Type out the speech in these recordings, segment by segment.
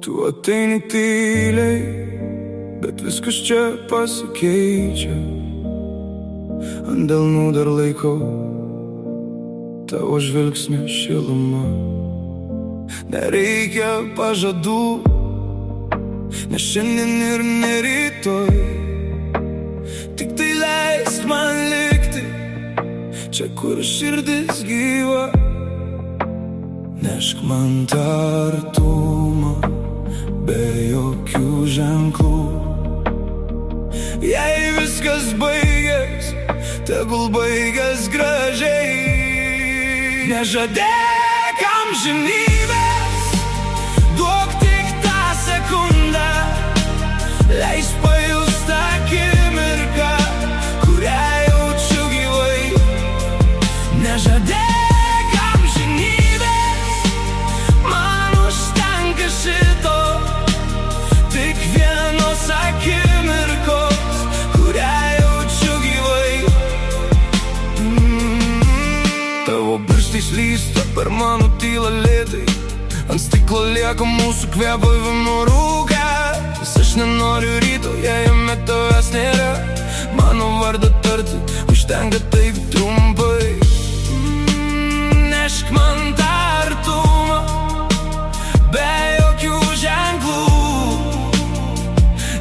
Tu ateini tyliai, bet viskas čia pasikeičia. Ant delnų dar laikau tavo žvilgsnio šilumą. Nereikia pažadų, ne šiandien ir ne rytoj. Tik tai leisk man likti čia, kur širdis gyva. Nešk man tą artumą be jokių ženklų. Jei viskas baigės, tegul baigės gražiai. Nežadėk amžinybės, duok tik tą sekundę. Leisk pajust tą akimirką, kurią jaučiu gyvai. Nežadėk amžinybės, man užtenka šito. Tik vienos akimirkos, kurią jaučiu gyvai. Tavo pirštai slysta per mano tylą lėtai. Ant stiklo lieka mūsų kvėpavimo rūkas. Aš nenoriu ryto, jei jame tavęs nėra. Mano vardą tarti užtenka taip trumpai. Nešk man tą artumą be jokių ženklų.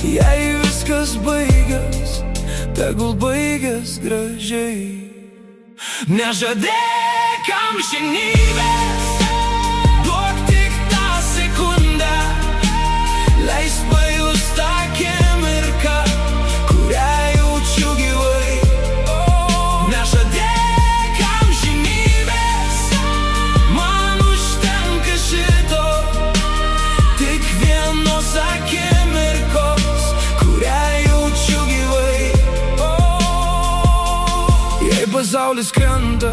Jei viskas baigės, tegul baigės gražiai. Nežadėk amžinybės, duok tik tą sekundę. Leisk pajust tą akimirką, kurią jaučiu gyvai. Nežadėk amžinybės, man užtenka šito. Tik vienos akimirkos, kurią jaučiu gyvai. Jei pasaulis krenta,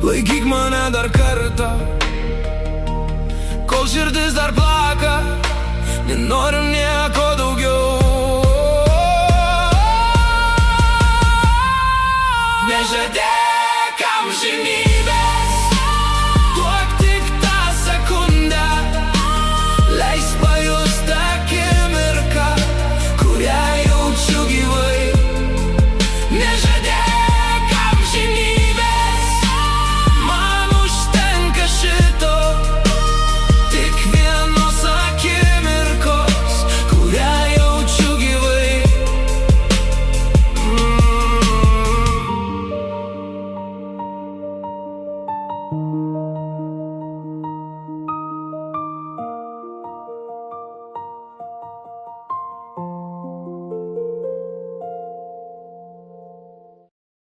laikyk mane dar kartą. Kol širdis dar plaka, nenoriu nieko daugiau. Nežadėk amžinybės, duok tik tą sekundę. Leisk pajust tą akimirką, kurią jaučiu gyvai. Nežadėk amžinybės, man užtenka šito. Tik vienos akimirkos, kurią jaučiu gyvai.